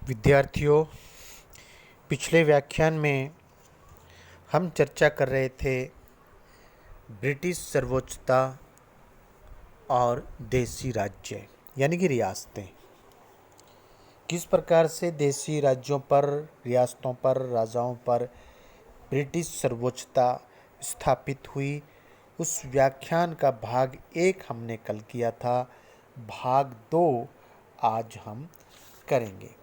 विद्यार्थियों, पिछले व्याख्यान में हम चर्चा कर रहे थे ब्रिटिश सर्वोच्चता और देसी राज्य यानी कि रियासतें। किस प्रकार से देसी राज्यों पर, रियासतों पर, राजाओं पर ब्रिटिश सर्वोच्चता स्थापित हुई, उस व्याख्यान का भाग 1 हमने कल किया था। भाग 2 आज हम करेंगे।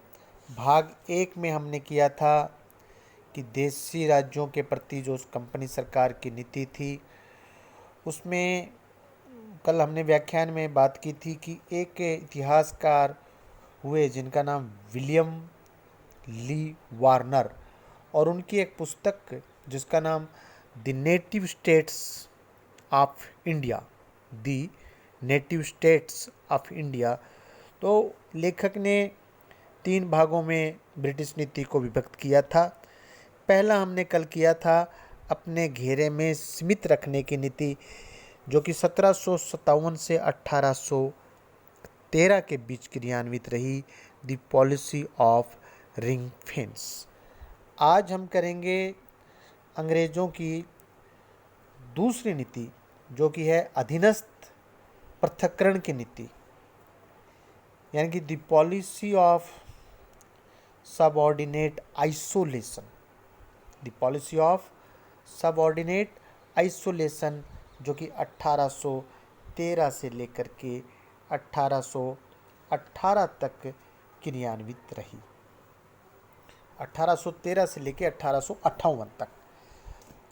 भाग 1 में हमने किया था कि देशी राज्यों के प्रति जो कंपनी सरकार की नीति थी, उसमें कल हमने व्याख्यान में बात की थी कि एक इतिहासकार हुए जिनका नाम विलियम ली वार्नर, और उनकी एक पुस्तक जिसका नाम the native states of India, the native states of India. तो लेखक ने 3 भागों में ब्रिटिश नीति को विभक्त किया था। पहला हमने कल किया था अपने घेरे में सीमित रखने की नीति, जो कि 1757 से 1813 के बीच क्रियान्वित रही, the policy of ring fence. आज हम करेंगे अंग्रेजों की दूसरी नीति, जो कि है अधीनस्थ पृथक्करण की नीति, यानी कि the policy of subordinate isolation. The policy of subordinate isolation, जो कि 1813 से लेकर के 1818 तक क्रियान्वित रही। 1813 से लेकर 1858 तक,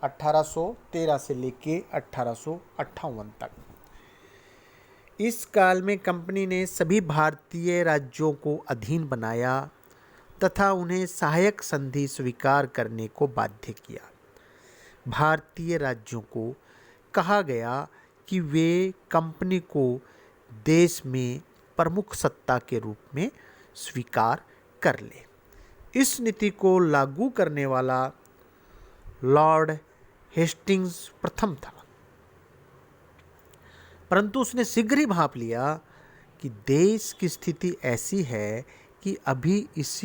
1813 से लेकर 1858 तक। इस काल में कंपनी ने सभी भारतीय राज्यों को अधीन बनाया तथा उन्हें सहायक संधि स्वीकार करने को बाध्य किया। भारतीय राज्यों को कहा गया कि वे कंपनी को देश में प्रमुख सत्ता के रूप में स्वीकार कर ले। इस नीति को लागू करने वाला लॉर्ड हेस्टिंग्स प्रथम था, परंतु उसने शीघ्र ही भांप लिया कि देश की स्थिति ऐसी है कि अभी इस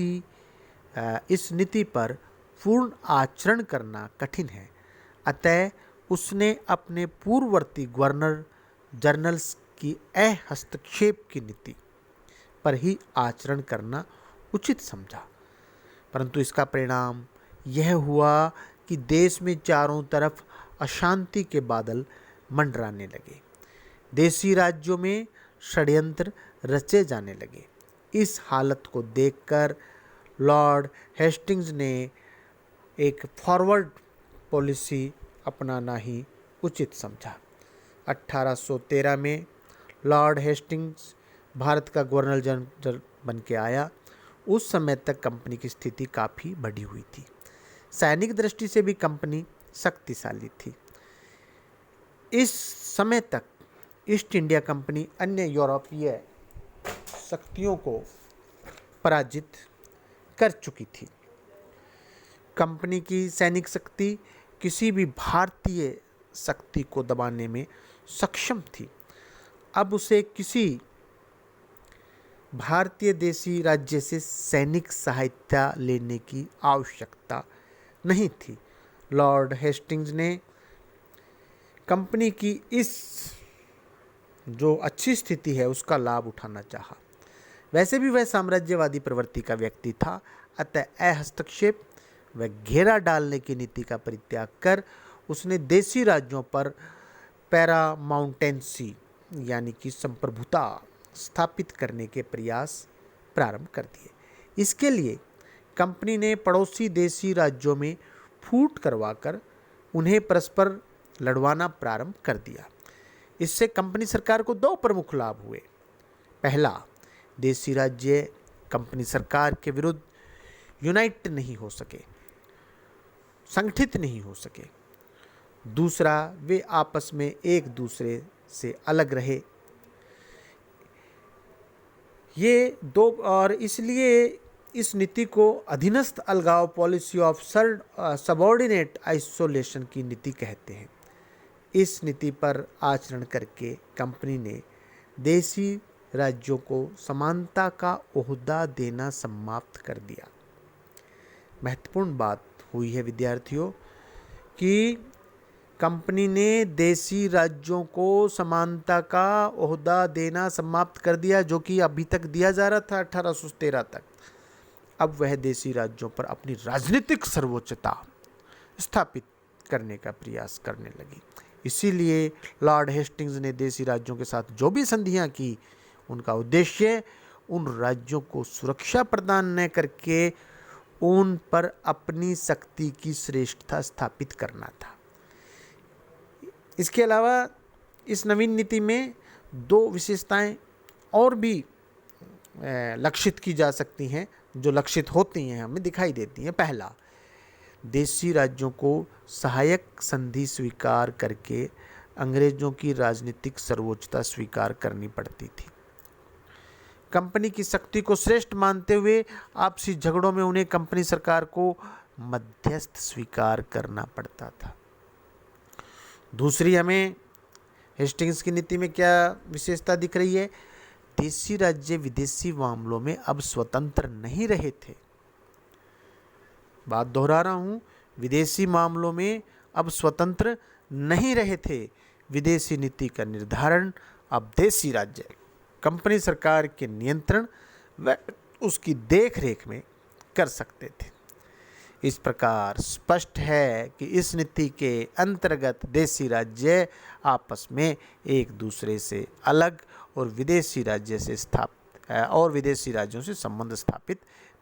नीति पर पूर्ण आचरण करना कठिन है। अतः उसने अपने पूर्ववर्ती गवर्नर जनरल्स की हस्तक्षेप की नीति पर ही आचरण करना उचित समझा, परंतु इसका परिणाम यह हुआ कि देश में चारों तरफ अशांति के बादल मंडराने लगे। देशी राज्यों में षड्यंत्र रचे जाने लगे। इस हालत को देखकर लॉर्ड हेस्टिंग्स ने एक फॉरवर्ड पॉलिसी अपनाना ही उचित समझा। 1813 में लॉर्ड हेस्टिंग्स भारत का गवर्नर जनरल बन के आया। उस समय तक कंपनी की स्थिति काफ़ी बढ़ी हुई थी। सैनिक दृष्टि से भी कंपनी शक्तिशाली थी। इस समय तक ईस्ट इंडिया कंपनी अन्य यूरोपीय शक्तियों को पराजित कर चुकी थी। कंपनी की सैनिक शक्ति किसी भी भारतीय शक्ति को दबाने में सक्षम थी। अब उसे किसी भारतीय देशी राज्य से सैनिक सहायता लेने की आवश्यकता नहीं थी। लॉर्ड हेस्टिंग्स ने कंपनी की इस जो अच्छी स्थिति है उसका लाभ उठाना चाहा। वैसे भी वह साम्राज्यवादी प्रवृत्ति का व्यक्ति था, अतः हस्तक्षेप व घेरा डालने की नीति का परित्याग कर उसने देशी राज्यों पर पैरामाउंटेंसी यानी कि संप्रभुता स्थापित करने के प्रयास प्रारंभ कर दिए। इसके लिए कंपनी ने पड़ोसी देशी राज्यों में फूट करवाकर उन्हें परस्पर लड़वाना प्रारंभ कर दिया। इससे कंपनी सरकार को 2 प्रमुख लाभ हुए। पहला, देशी राज्य कंपनी सरकार के विरुद्ध यूनाइट नहीं हो सके, संगठित नहीं हो सके। दूसरा, वे आपस में एक दूसरे से अलग रहे। ये 2, और इसलिए इस नीति को अधीनस्थ अलगाव पॉलिसी ऑफ सबऑर्डिनेट आइसोलेशन की नीति कहते हैं। इस नीति पर आचरण करके कंपनी ने देशी राज्यों को समानता का ओहदा देना समाप्त कर दिया। महत्वपूर्ण बात हुई है विद्यार्थियों कि कंपनी ने देशी राज्यों को समानता का ओहदा देना समाप्त कर दिया, जो कि अभी तक दिया जा रहा था 1813 तक। अब वह देशी राज्यों पर अपनी राजनीतिक सर्वोच्चता स्थापित करने का प्रयास करने लगी। इसीलिए लॉर्ड हेस्टिंग्स ने देशी राज्यों के साथ जो भी संधियां की, उनका उद्देश्य उन राज्यों को सुरक्षा प्रदान न करके उन पर अपनी शक्ति की श्रेष्ठता स्थापित करना था। इसके अलावा इस नवीन नीति में दो विशेषताएं और भी लक्षित की जा सकती हैं, जो लक्षित होती हैं हमें दिखाई देती हैं। पहला, देशी राज्यों को सहायक संधि स्वीकार करके अंग्रेजों की राजनीतिक सर्वोच्चता स्वीकार करनी पड़ती थी। कंपनी की शक्ति को श्रेष्ठ मानते हुए आपसी झगड़ों में उन्हें कंपनी सरकार को मध्यस्थ स्वीकार करना पड़ता था। दूसरी, हमें हेस्टिंग्स की नीति में क्या विशेषता दिख रही है? देशी राज्य विदेशी मामलों में अब स्वतंत्र नहीं रहे थे। बात दोहरा रहा हूं, विदेशी मामलों में अब स्वतंत्र नहीं रहे थे। विदेशी नीति का निर्धारण अब देशी राज्य कंपनी सरकार के नियंत्रण व उसकी देखरेख में कर सकते थे। इस प्रकार स्पष्ट है कि इस नीति के अंतर्गत देशी राज्य आपस में एक दूसरे से अलग और विदेशी राज्यों से संबंध स्थापित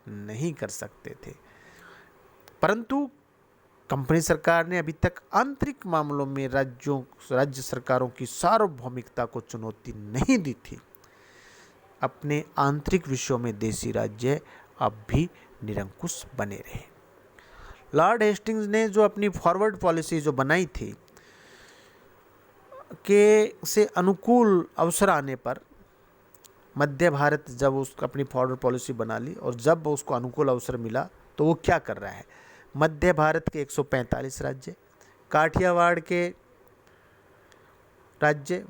नहीं कर सकते थे। परंतु कंपनी सरकार ने अभी तक आंतरिक मामलों में राज्य सरकारों की सार्वभौमिकता को चुनौती नहीं दी थी। अपने आंतरिक विषयों में देशी राज्य अब भी निरंकुश बने रहे। लॉर्ड हेस्टिंग्स ने जो अपनी फॉरवर्ड पॉलिसी जो बनाई थी के से अनुकूल अवसर आने पर मध्य भारत जब उसको अपनी फॉरवर्ड पॉलिसी बना ली और जब उसको अनुकूल अवसर मिला तो वो क्या कर रहा है? मध्य भारत के 145 राज्य, काठियावाड़ के राज्य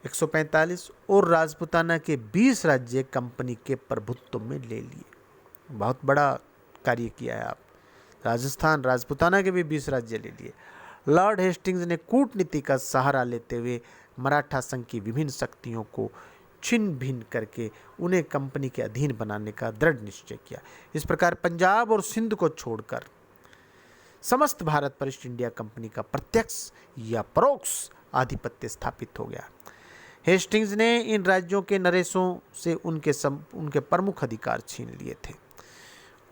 145 और राजपूताना के 20 राज्य कंपनी के प्रभुत्व में ले लिए। बहुत बड़ा कार्य किया है आप। राजस्थान, राजपूताना के भी 20 राज्य ले लिए। लॉर्ड हेस्टिंग्स ने कूटनीति का सहारा लेते हुए मराठा संघ की विभिन्न शक्तियों को छिन्न भिन्न करके उन्हें कंपनी के अधीन बनाने का दृढ़ निश्चय किया। इस प्रकार पंजाब और सिंध को छोड़कर समस्त भारत पर ईस्ट इंडिया कंपनी का प्रत्यक्ष या परोक्ष आधिपत्य स्थापित हो गया। हेस्टिंग्स ने इन राज्यों के नरेशों से उनके प्रमुख अधिकार छीन लिए थे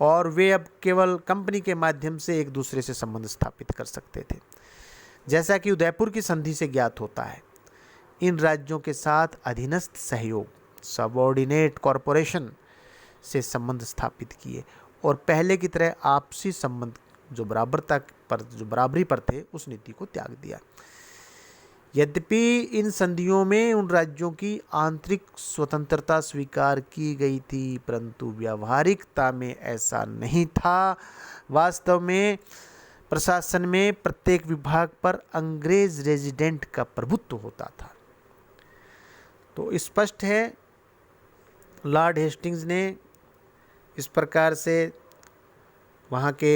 और वे अब केवल कंपनी के माध्यम से एक दूसरे से संबंध स्थापित कर सकते थे। जैसा कि उदयपुर की संधि से ज्ञात होता है, इन राज्यों के साथ अधीनस्थ सहयोग सबऑर्डिनेट कॉरपोरेशन से संबंध स्थापित किए और पहले की तरह आपसी संबंध जो बराबरी पर थे उस नीति को त्याग दिया। यद्यपि इन संधियों में उन राज्यों की आंतरिक स्वतंत्रता स्वीकार की गई थी, परंतु व्यावहारिकता में ऐसा नहीं था। वास्तव में प्रशासन में प्रत्येक विभाग पर अंग्रेज रेजिडेंट का प्रभुत्व होता था। तो स्पष्ट है लॉर्ड हेस्टिंग्स ने इस प्रकार से वहाँ के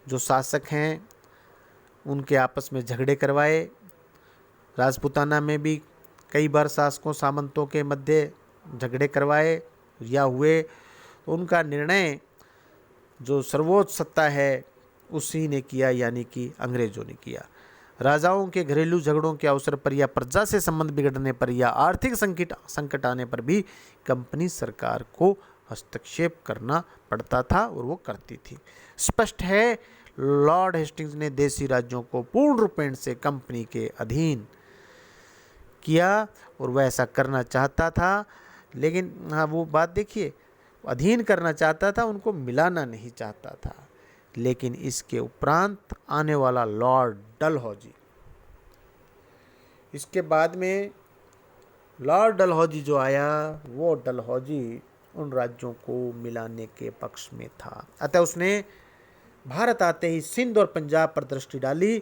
जो शासक हैं उनके आपस में झगड़े करवाए। राजपूताना में भी कई बार शासकों सामंतों के मध्य झगड़े करवाए या हुए। तो उनका निर्णय जो सर्वोच्च सत्ता है उसी ने किया, यानी कि अंग्रेजों ने किया। राजाओं के घरेलू झगड़ों के अवसर पर या प्रजा से संबंध बिगड़ने पर या आर्थिक संकट आने पर भी कंपनी सरकार को हस्तक्षेप करना पड़ता था और वो करती थी। स्पष्ट है लॉर्ड हेस्टिंग्स ने देशी राज्यों को पूर्ण रूपेण से कंपनी के अधीन किया और वह ऐसा करना चाहता था, लेकिन हाँ वो बात देखिए, अधीन करना चाहता था, उनको मिलाना नहीं चाहता था। लेकिन इसके उपरांत आने वाला लॉर्ड डलहौजी, इसके बाद में लॉर्ड डलहौजी जो आया, वो डलहौजी उन राज्यों को मिलाने के पक्ष में था। अतः उसने भारत आते ही सिंध और पंजाब पर दृष्टि डाली।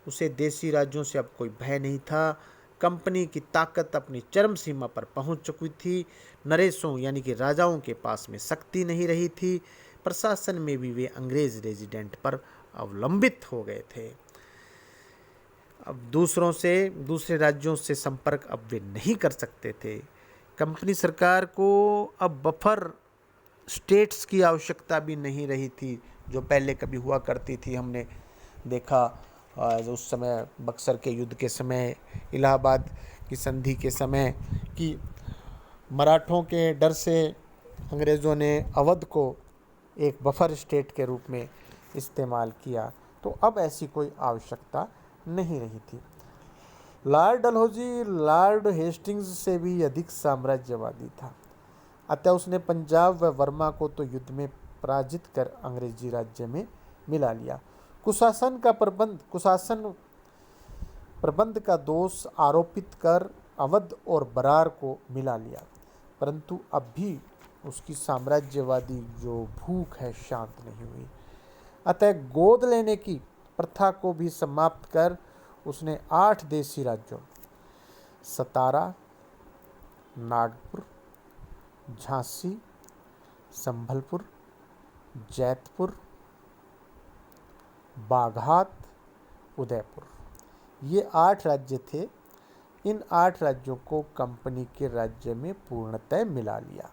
उसे देशी राज्यों से अब कोई भय नहीं था। कंपनी की ताकत अपनी चरम सीमा पर पहुंच चुकी थी। नरेशों यानी कि राजाओं के पास में शक्ति नहीं रही थी। प्रशासन में भी वे अंग्रेज रेजिडेंट पर अवलंबित हो गए थे। अब दूसरे राज्यों से संपर्क अब वे नहीं कर सकते थे। कंपनी सरकार को अब बफर स्टेट्स की आवश्यकता भी नहीं रही थी, जो पहले कभी हुआ करती थी। हमने देखा जो उस समय बक्सर के युद्ध के समय, इलाहाबाद की संधि के समय, कि मराठों के डर से अंग्रेज़ों ने अवध को एक बफर स्टेट के रूप में इस्तेमाल किया। तो अब ऐसी कोई आवश्यकता नहीं रही थी। लॉर्ड डलहौजी लॉर्ड हेस्टिंग्स से भी अधिक साम्राज्यवादी था, अतः उसने पंजाब व वर्मा को तो युद्ध में पराजित कर अंग्रेजी राज्य में मिला लिया। कुशासन प्रबंध का दोष आरोपित कर अवध और बरार को मिला लिया, परंतु अब भी उसकी साम्राज्यवादी जो भूख है शांत नहीं हुई। अतः गोद लेने की प्रथा को भी समाप्त कर उसने 8 देशी राज्यों सतारा, नागपुर, झांसी, संभलपुर, जैतपुर, बाघात, उदयपुर, ये 8 राज्य थे। इन 8 राज्यों को कंपनी के राज्य में पूर्णतः मिला लिया।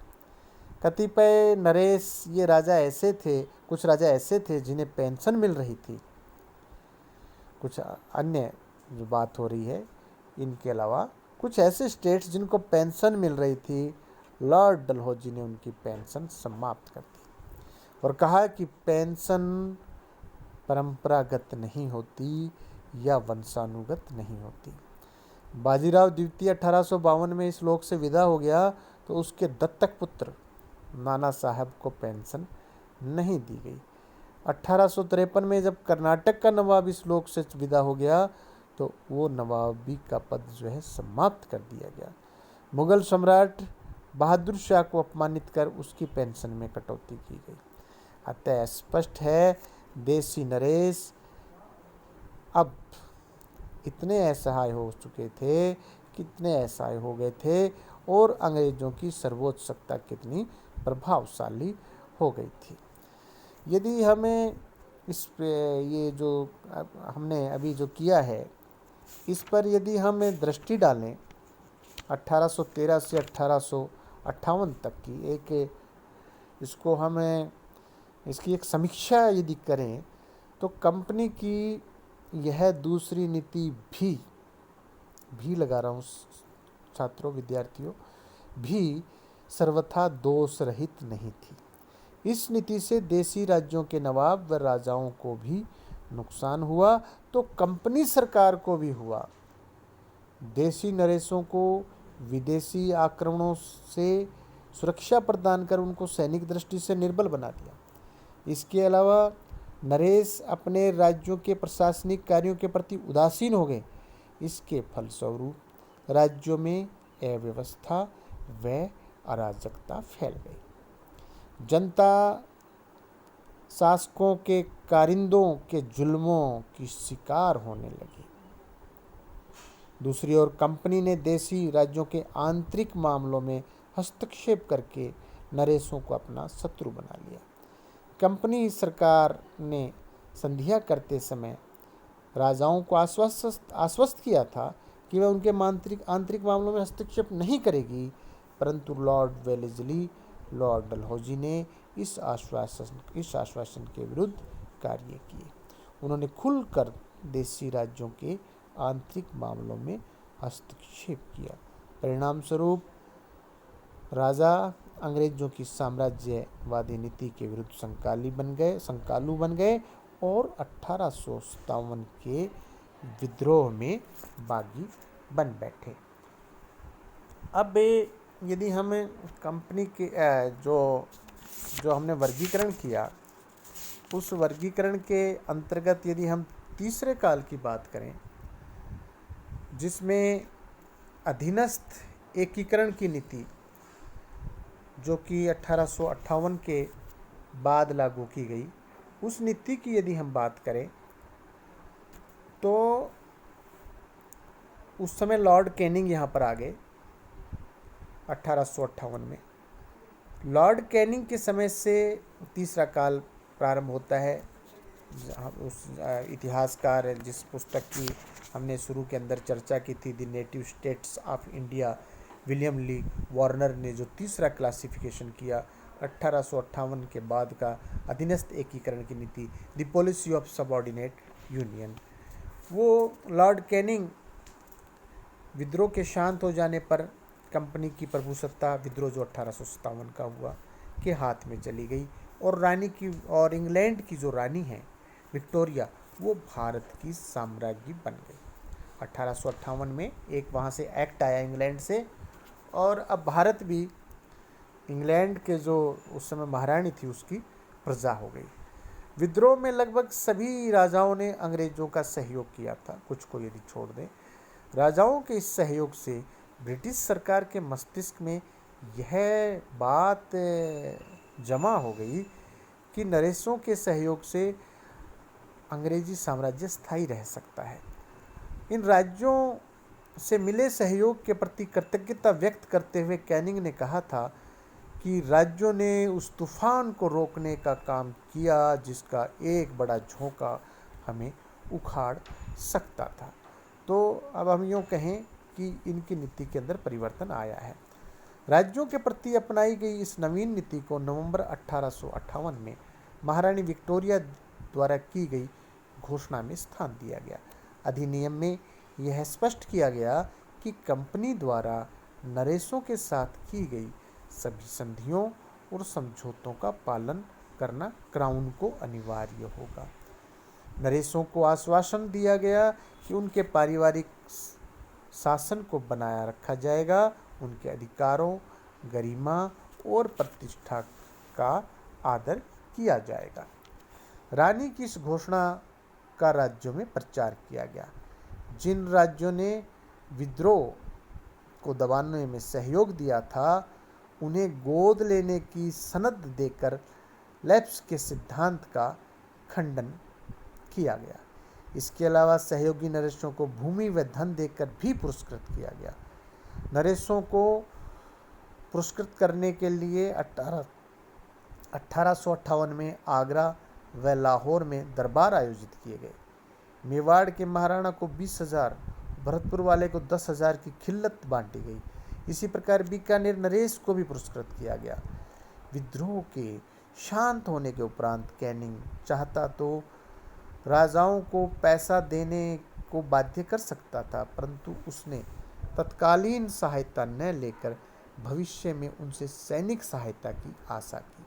कतिपय नरेश ये राजा ऐसे थे, कुछ राजा ऐसे थे जिन्हें पेंशन मिल रही थी। कुछ अन्य जो बात हो रही है, इनके अलावा कुछ ऐसे स्टेट्स जिनको पेंशन मिल रही थी, लॉर्ड डलहौजी ने उनकी पेंशन समाप्त कर दी और कहा कि पेंशन परंपरागत नहीं होती या वंशानुगत नहीं होती। बाजीराव द्वितीय 1852 में इस लोक से विदा हो गया तो उसके दत्तक पुत्र नाना साहब को पेंशन नहीं दी गई। 1853 में जब कर्नाटक का नवाब इस लोक से विदा हो गया तो वो नवाबी का पद जो है समाप्त कर दिया गया। मुगल सम्राट बहादुर शाह को अपमानित कर उसकी पेंशन में कटौती की गई। अतः स्पष्ट है देशी नरेश अब इतने असहाय हो चुके थे, कितने असहाय हो गए थे, और अंग्रेजों की सर्वोच्च सत्ता कितनी प्रभावशाली हो गई थी। यदि हमें इस पे ये जो हमने अभी जो किया है, इस पर यदि हम दृष्टि डालें 1813 से 1858 तक की इसको हमें इसकी एक समीक्षा यदि करें तो कंपनी की यह दूसरी नीति भी लगा रहा हूँ छात्रों, विद्यार्थियों, भी सर्वथा दोष रहित नहीं थी। इस नीति से देशी राज्यों के नवाब व राजाओं को भी नुकसान हुआ तो कंपनी सरकार को भी हुआ। देशी नरेशों को विदेशी आक्रमणों से सुरक्षा प्रदान कर उनको सैनिक दृष्टि से निर्बल बना दिया। इसके अलावा नरेश अपने राज्यों के प्रशासनिक कार्यों के प्रति उदासीन हो गए। इसके फलस्वरूप राज्यों में अव्यवस्था व अराजकता फैल गई। जनता शासकों के कारिंदों के जुल्मों की शिकार होने लगी। दूसरी ओर कंपनी ने देशी राज्यों के आंतरिक मामलों में हस्तक्षेप करके नरेशों को अपना शत्रु बना लिया। कंपनी सरकार ने संधियां करते समय राजाओं को आश्वस्त किया था कि वह उनके आंतरिक मामलों में हस्तक्षेप नहीं करेगी, परंतु लॉर्ड डलहौजी ने इस आश्वासन के विरुद्ध कार्य किए। उन्होंने खुलकर देशी राज्यों के आंतरिक मामलों में हस्तक्षेप किया। परिणाम स्वरूप राजा अंग्रेजों की साम्राज्यवादी नीति के विरुद्ध संकालू बन गए और 1857 के विद्रोह में बागी बन बैठे। अब यदि हमें कंपनी के जो हमने वर्गीकरण किया, उस वर्गीकरण के अंतर्गत यदि हम तीसरे काल की बात करें, जिसमें अधीनस्थ एकीकरण की नीति जो कि 1858 के बाद लागू की गई, उस नीति की यदि हम बात करें तो उस समय लॉर्ड कैनिंग यहाँ पर आ गए 1858 में। लॉर्ड कैनिंग के समय से तीसरा काल प्रारंभ होता है। उस इतिहासकार जिस पुस्तक की हमने शुरू के अंदर चर्चा की थी, the native states of India, William Lee Warner ने जो तीसरा क्लासिफिकेशन किया 1858 के बाद का अधीनस्थ एकीकरण की नीति, the policy of subordinate union, वो लॉर्ड कैनिंग विद्रोह के शांत हो जाने पर कंपनी की प्रभुसत्ता, विद्रोह जो 1857 का हुआ, के हाथ में चली गई और रानी की और इंग्लैंड की जो रानी है विक्टोरिया, वो भारत की साम्राज्ञी बन गई। 1858 में एक वहाँ से एक्ट आया इंग्लैंड से, और अब भारत भी इंग्लैंड के जो उस समय महारानी थी उसकी प्रजा हो गई। विद्रोह में लगभग सभी राजाओं ने अंग्रेजों का सहयोग किया था, कुछ को यदि छोड़ दें। राजाओं के इस सहयोग से ब्रिटिश सरकार के मस्तिष्क में यह बात जमा हो गई कि नरेशों के सहयोग से अंग्रेजी साम्राज्य स्थायी रह सकता है। इन राज्यों से मिले सहयोग के प्रति कृतज्ञता व्यक्त करते हुए कैनिंग ने कहा था कि राज्यों ने उस तूफान को रोकने का काम किया जिसका एक बड़ा झोंका हमें उखाड़ सकता था। तो अब हम यूँ कहें कि इनकी नीति के अंदर परिवर्तन आया है। राज्यों के प्रति अपनाई गई इस नवीन नीति को नवंबर 1858 में महारानी विक्टोरिया द्वारा की गई घोषणा में स्थान दिया गया। अधिनियम में यह स्पष्ट किया गया कि कंपनी द्वारा नरेशों के साथ की गई सभी संधियों और समझौतों का पालन करना क्राउन को अनिवार्य होगा। नरेशों को आश्वासन दिया गया कि उनके पारिवारिक शासन को बनाया रखा जाएगा, उनके अधिकारों, गरिमा और प्रतिष्ठा का आदर किया जाएगा। रानी की इस घोषणा का राज्यों में प्रचार किया गया। जिन राज्यों ने विद्रोह को दबाने में सहयोग दिया था, उन्हें गोद लेने की सनद देकर लैप्स के सिद्धांत का खंडन किया गया। इसके अलावा सहयोगी नरेशों को भूमि व धन देकर भी पुरस्कृत किया गया। नरेशों को पुरस्कृत करने के लिए 1858 में आगरा व लाहौर में दरबार आयोजित किए गए। मेवाड़ के महाराणा को 20,000, भरतपुर वाले को 10,000 की खिल्लत बांटी गई। इसी प्रकार बीकानेर नरेश को भी पुरस्कृत किया गया। विद्रोह के शांत होने के उपरांत कैनिंग चाहता तो राजाओं को पैसा देने को बाध्य कर सकता था, परंतु उसने तत्कालीन सहायता न लेकर भविष्य में उनसे सैनिक सहायता की आशा की।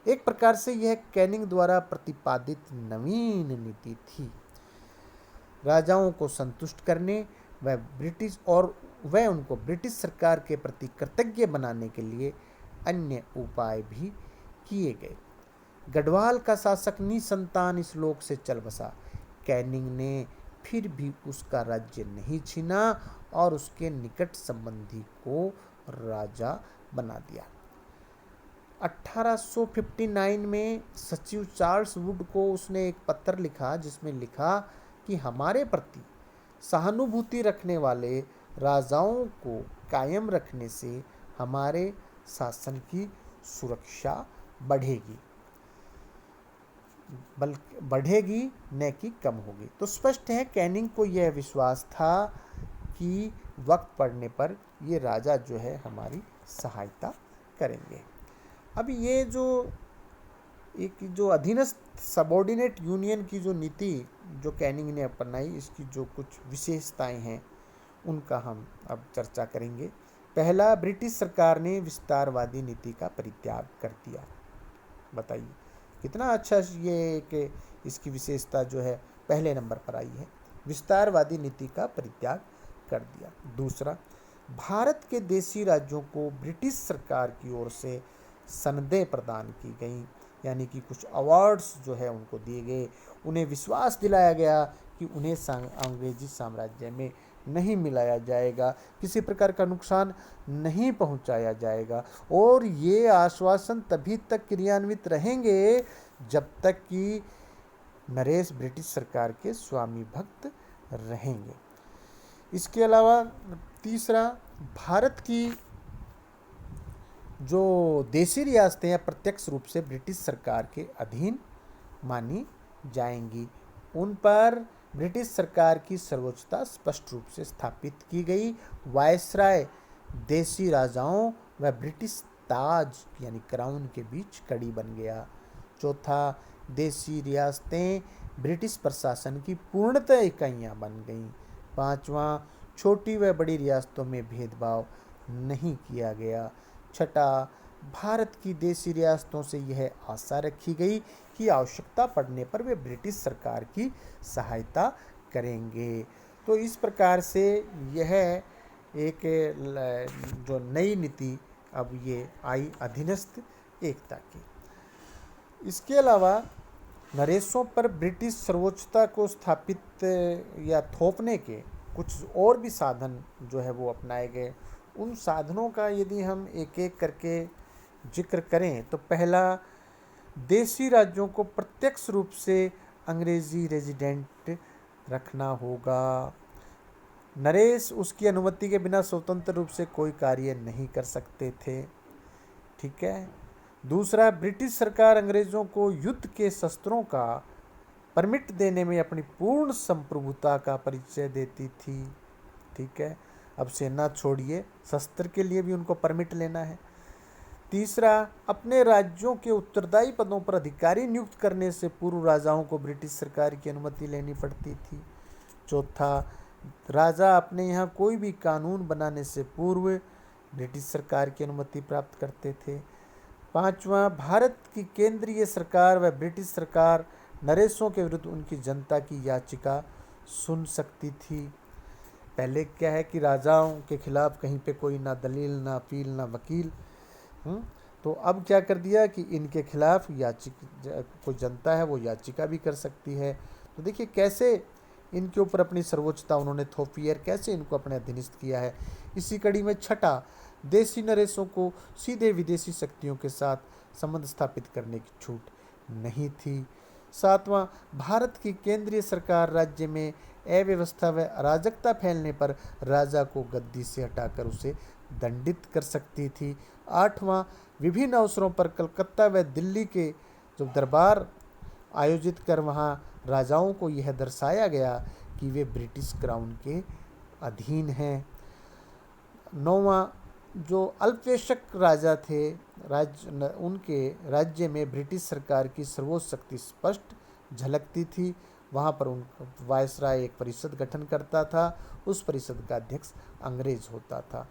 एक प्रकार से यह कैनिंग द्वारा प्रतिपादित नवीन नीति थी। राजाओं को संतुष्ट करने व उनको ब्रिटिश सरकार के प्रति कृतज्ञ बनाने के लिए अन्य उपाय भी किए गए। गढ़वाल का शासक निसंतान इस लोक से चल बसा। कैनिंग ने फिर भी उसका राज्य नहीं छीना और उसके निकट संबंधी को राजा बना दिया। 1859 में सचिव चार्ल्स वुड को उसने एक पत्र लिखा जिसमें लिखा कि हमारे प्रति सहानुभूति रखने वाले राजाओं को कायम रखने से हमारे शासन की सुरक्षा बढ़ेगी, बल्कि बढ़ेगी न कि कम होगी। तो स्पष्ट है कैनिंग को यह विश्वास था कि वक्त पड़ने पर ये राजा जो है हमारी सहायता करेंगे। अब ये जो अधीनस्थ सबऑर्डिनेट यूनियन की जो नीति जो कैनिंग ने अपनाई, इसकी जो कुछ विशेषताएं हैं उनका हम अब चर्चा करेंगे। पहला, ब्रिटिश सरकार ने विस्तारवादी नीति का परित्याग कर दिया। बताइए कितना अच्छा ये कि इसकी विशेषता जो है पहले नंबर पर आई है, विस्तारवादी नीति का परित्याग कर दिया। दूसरा, भारत के देशी राज्यों को ब्रिटिश सरकार की ओर से सनदें प्रदान की गईं, यानी कि कुछ अवार्ड्स जो है उनको दिए गए। उन्हें विश्वास दिलाया गया कि उन्हें अंग्रेजी साम्राज्य में नहीं मिलाया जाएगा, किसी प्रकार का नुकसान नहीं पहुंचाया जाएगा, और ये आश्वासन तभी तक क्रियान्वित रहेंगे जब तक कि नरेश ब्रिटिश सरकार के स्वामी भक्त रहेंगे। इसके अलावा तीसरा, भारत की जो देशी रियासतें हैं प्रत्यक्ष रूप से ब्रिटिश सरकार के अधीन मानी जाएंगी। उन पर ब्रिटिश सरकार की सर्वोच्चता स्पष्ट रूप से स्थापित की गई। वायसराय देशी राजाओं व ब्रिटिश ताज यानी क्राउन के बीच कड़ी बन गया। चौथा, देशी रियासतें ब्रिटिश प्रशासन की पूर्णतः इकाइयाँ बन गईं। पांचवा, छोटी व बड़ी रियासतों में भेदभाव नहीं किया गया। छठा, भारत की देशी रियासतों से यह आशा रखी गई कि आवश्यकता पड़ने पर वे ब्रिटिश सरकार की सहायता करेंगे। तो इस प्रकार से यह एक जो नई नीति अब ये आई अधीनस्थ एकता की। इसके अलावा नरेशों पर ब्रिटिश सर्वोच्चता को स्थापित या थोपने के कुछ और भी साधन जो है वो अपनाए गए। उन साधनों का यदि हम एक एक करके जिक्र करें तो पहला, देशी राज्यों को प्रत्यक्ष रूप से अंग्रेजी रेजिडेंट रखना होगा। नरेश उसकी अनुमति के बिना स्वतंत्र रूप से कोई कार्य नहीं कर सकते थे। ठीक है। दूसरा, ब्रिटिश सरकार अंग्रेजों को युद्ध के शस्त्रों का परमिट देने में अपनी पूर्ण संप्रभुता का परिचय देती थी। ठीक है। अब सेना छोड़िए, शस्त्र के लिए भी उनको परमिट लेना है। तीसरा, अपने राज्यों के उत्तरदायी पदों पर अधिकारी नियुक्त करने से पूर्व राजाओं को ब्रिटिश सरकार की अनुमति लेनी पड़ती थी। चौथा, राजा अपने यहाँ कोई भी कानून बनाने से पूर्व ब्रिटिश सरकार की अनुमति प्राप्त करते थे। पांचवा, भारत की केंद्रीय सरकार व ब्रिटिश सरकार नरेशों के विरुद्ध उनकी जनता की याचिका सुन सकती थी। पहले क्या है कि राजाओं के खिलाफ कहीं पे कोई ना दलील, ना अपील, ना वकील। तो अब क्या कर दिया कि इनके खिलाफ कोई जनता है वो याचिका भी कर सकती है। तो देखिए कैसे इनके ऊपर अपनी सर्वोच्चता उन्होंने थोपी है, कैसे इनको अपने अधीनस्थ किया है। इसी कड़ी में छठा, देशी नरेशों को सीधे विदेशी शक्तियों के साथ संबंध स्थापित करने की छूट नहीं थी। सातवां, भारत की केंद्रीय सरकार राज्य में अव्यवस्था व अराजकता फैलने पर राजा को गद्दी से हटाकर उसे दंडित कर सकती थी। आठवां, विभिन्न अवसरों पर कलकत्ता व दिल्ली के जो दरबार आयोजित कर वहाँ राजाओं को यह दर्शाया गया कि वे ब्रिटिश क्राउन के अधीन हैं। नौवां, जो अल्पवेशक राजा थे उनके राज्य में ब्रिटिश सरकार की सर्वोच्च शक्ति स्पष्ट झलकती थी। वहाँ पर उन वायसराय एक परिषद गठन करता था, उस परिषद का अध्यक्ष अंग्रेज होता था।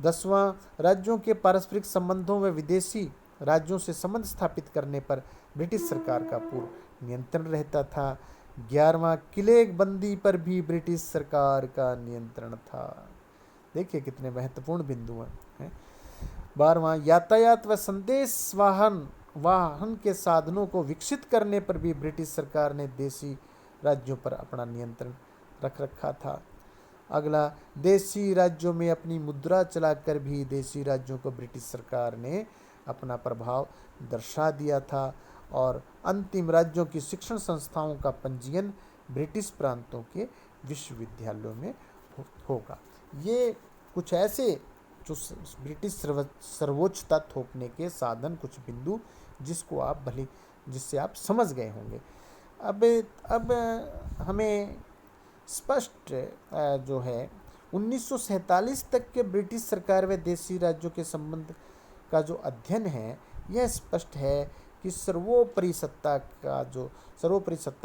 10वां, राज्यों के पारस्परिक संबंधों में विदेशी राज्यों से संबंध स्थापित करने पर ब्रिटिश सरकार का पूर्ण नियंत्रण रहता था। 11वां, किलेबंदी पर भी ब्रिटिश सरकार का नियंत्रण था। देखिए कितने महत्वपूर्ण बिंदु हैं। 12वां, यातायात व संदेश वाहन के साधनों को विकसित करने पर भी ब्रिटिश सरकार ने देशी राज्यों पर अपना नियंत्रण रख रखा था। अगला, देशी राज्यों में अपनी मुद्रा चलाकर भी देशी राज्यों को ब्रिटिश सरकार ने अपना प्रभाव दर्शा दिया था। और अंतिम, राज्यों की शिक्षण संस्थाओं का पंजीयन ब्रिटिश प्रांतों के विश्वविद्यालयों में होगा। ये कुछ ऐसे जो ब्रिटिश सर्वोच्चता थोपने के साधन, कुछ बिंदु जिससे आप समझ गए होंगे। अब हमें स्पष्ट जो है 1947 तक के ब्रिटिश सरकार व देशी राज्यों के संबंध का जो अध्ययन है, यह स्पष्ट है कि सर्वोपरि सत्ता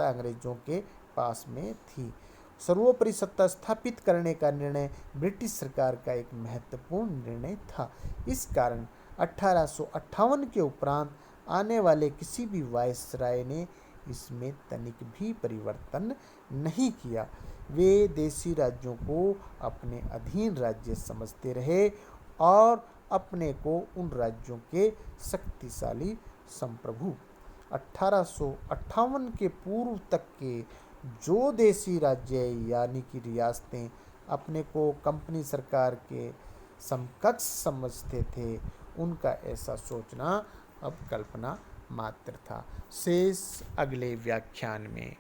अंग्रेजों के पास में थी। सर्वोपरि सत्ता स्थापित करने का निर्णय ब्रिटिश सरकार का एक महत्वपूर्ण निर्णय था। इस कारण 1858 के उपरांत आने वाले किसी भी वायसराय ने इसमें तनिक भी परिवर्तन नहीं किया। वे देशी राज्यों को अपने अधीन राज्य समझते रहे और अपने को उन राज्यों के शक्तिशाली संप्रभु। 1858 के पूर्व तक के जो देशी राज्य यानी कि रियासतें अपने को कंपनी सरकार के समकक्ष समझते थे, उनका ऐसा सोचना अब कल्पना मात्र था। शेष अगले व्याख्यान में।